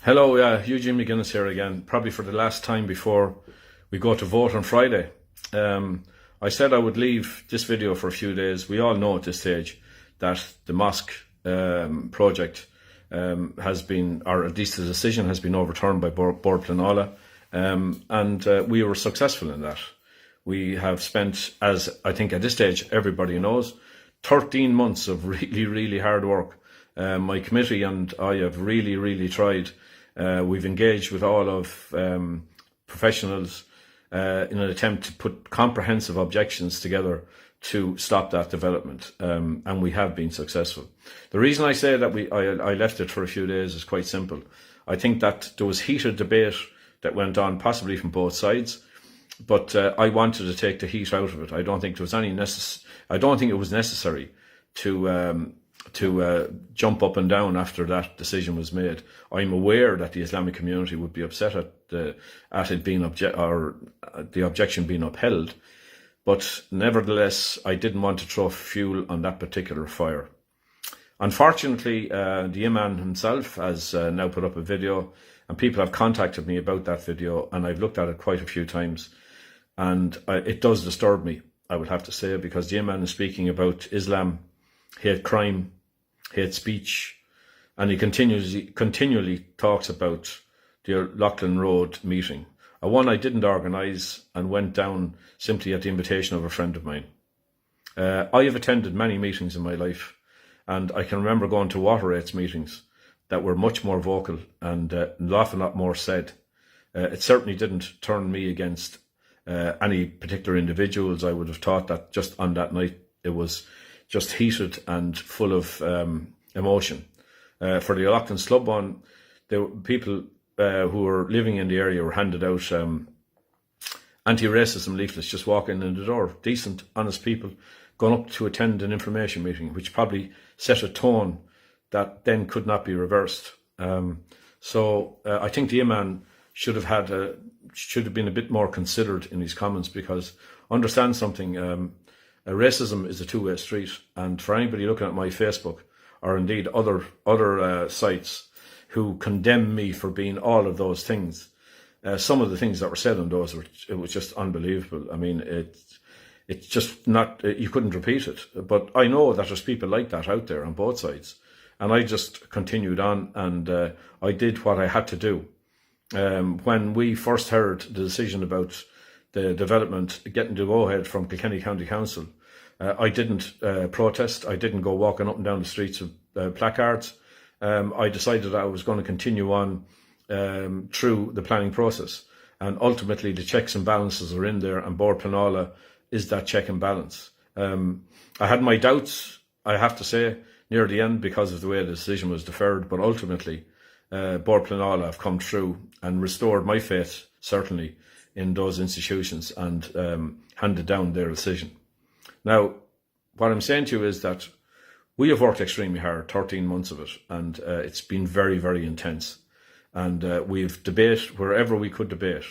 Hello, Eugene McGuinness here again, probably for the last time before we go to vote on Friday. I said I would leave this video for a few days. We all know at this stage that the mosque project has been, or at least the decision has been overturned by Bord Pleanála, and we were successful in that. We have spent, as I think at this stage everybody knows, 13 months of really hard work. My committee and I have really tried. We've engaged with all of professionals in an attempt to put comprehensive objections together to stop that development, and we have been successful. The reason I say that I left it for a few days is quite simple. I think that there was heated debate that went on, possibly from both sides, but I wanted to take the heat out of it. I don't think there was I don't think it was necessary to jump up and down after that decision was made. I'm aware that the Islamic community would be upset at it being the objection being upheld, but nevertheless, I didn't want to throw fuel on that particular fire. Unfortunately, the Imam himself has now put up a video, and people have contacted me about that video, and I've looked at it quite a few times, and it does disturb me, I would have to say, because the Imam is speaking about Islam, hate crime, hate speech, and he continually talks about the Lachlan Road meeting, a one I didn't organise and went down simply at the invitation of a friend of mine. I have attended many meetings in my life, and I can remember going to water rates meetings that were much more vocal and an awful lot more said. It certainly didn't turn me against any particular individuals. I would have thought that just on that night it was just heated and full of emotion. For the Lachlan Slub one, people who were living in the area were handed out anti-racism leaflets just walking in the door. Decent, honest people going up to attend an information meeting, which probably set a tone that then could not be reversed. So I think the Imam should have been a bit more considered in his comments, because understand something. Racism is a two-way street, and for anybody looking at my Facebook or indeed other sites who condemn me for being all of those things, some of the things that were said on those it was just unbelievable. I mean, it's just not, you couldn't repeat it. But I know that there's people like that out there on both sides, and I just continued on, and I did what I had to do. When we first heard the decision about the development getting to go ahead from Kilkenny County Council, I didn't protest. I didn't go walking up and down the streets with placards. I decided I was going to continue on through the planning process, and ultimately the checks and balances are in there, and Bord Pleanála is that check and balance. I had my doubts, I have to say, near the end because of the way the decision was deferred, but ultimately Bord Pleanála have come through and restored my faith, certainly, in those institutions, and handed down their decision. Now, what I'm saying to you is that we have worked extremely hard, 13 months of it, and it's been very intense. And we've debated wherever we could debate.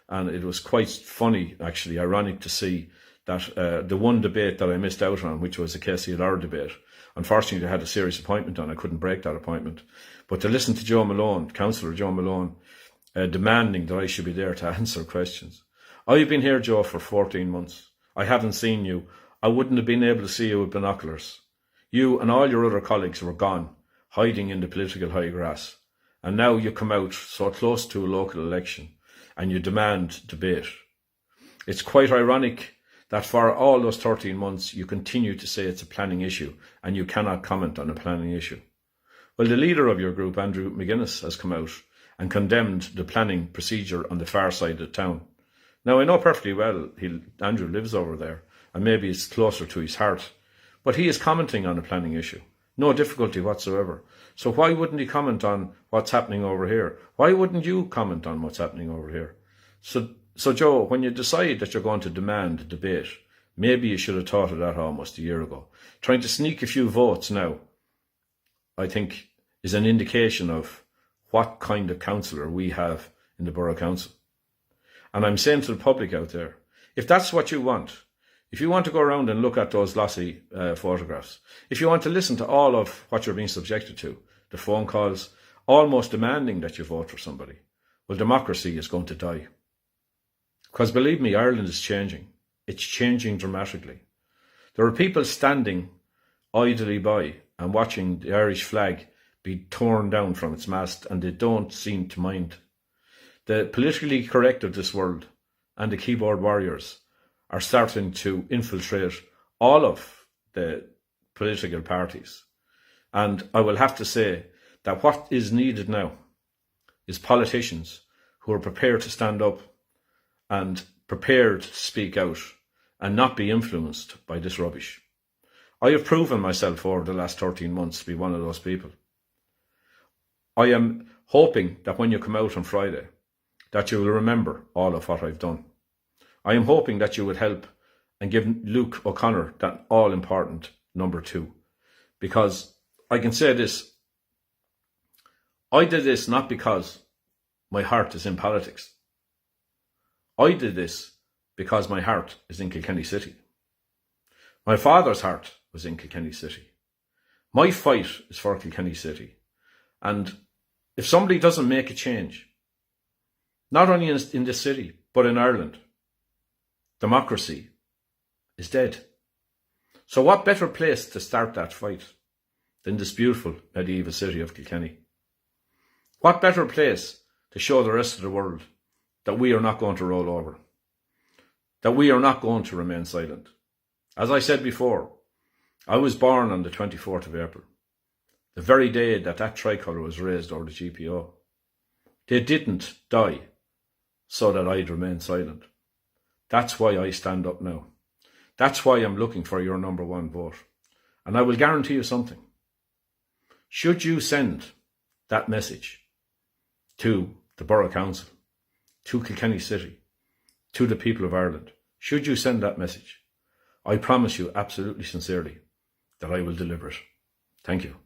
And it was quite funny, actually, ironic to see that the one debate that I missed out on, which was the KCLR debate, unfortunately I had a serious appointment on, I couldn't break that appointment. But to listen to Joe Malone, Councillor Joe Malone, demanding that I should be there to answer questions. I've been here, Joe, for 14 months. I haven't seen you. I wouldn't have been able to see you with binoculars. You and all your other colleagues were gone, hiding in the political high grass. And now you come out so close to a local election and you demand debate. It's quite ironic that for all those 13 months you continue to say it's a planning issue and you cannot comment on a planning issue. Well, the leader of your group, Andrew McGuinness, has come out and condemned the planning procedure on the far side of town. Now, I know perfectly well Andrew lives over there, and maybe it's closer to his heart, but he is commenting on a planning issue. No difficulty whatsoever. So why wouldn't he comment on what's happening over here? Why wouldn't you comment on what's happening over here? So Joe, when you decide that you're going to demand a debate, maybe you should have thought of that almost a year ago. Trying to sneak a few votes now, I think, is an indication of what kind of councillor we have in the Borough Council. And I'm saying to the public out there, if that's what you want, if you want to go around and look at those glossy photographs, if you want to listen to all of what you're being subjected to, the phone calls, almost demanding that you vote for somebody, well, democracy is going to die. Because believe me, Ireland is changing. It's changing dramatically. There are people standing idly by and watching the Irish flag be torn down from its mast, and they don't seem to mind. The politically correct of this world and the keyboard warriors are starting to infiltrate all of the political parties. And I will have to say that what is needed now is politicians who are prepared to stand up and prepared to speak out and not be influenced by this rubbish. I have proven myself over the last 13 months to be one of those people. I am hoping that when you come out on Friday, that you will remember all of what I've done. I am hoping that you would help and give Luke O'Connor that all-important number 2. Because I can say this, I did this not because my heart is in politics. I did this because my heart is in Kilkenny City. My father's heart was in Kilkenny City. My fight is for Kilkenny City. And if somebody doesn't make a change, not only in this city, but in Ireland, democracy is dead. So what better place to start that fight than this beautiful medieval city of Kilkenny? What better place to show the rest of the world that we are not going to roll over, that we are not going to remain silent. As I said before, I was born on the 24th of April, the very day that that tricolour was raised over the GPO. They didn't die so that I'd remain silent. That's why I stand up now. That's why I'm looking for your number 1 vote. And I will guarantee you something. Should you send that message to the Borough Council, to Kilkenny City, to the people of Ireland, should you send that message, I promise you absolutely sincerely that I will deliver it. Thank you.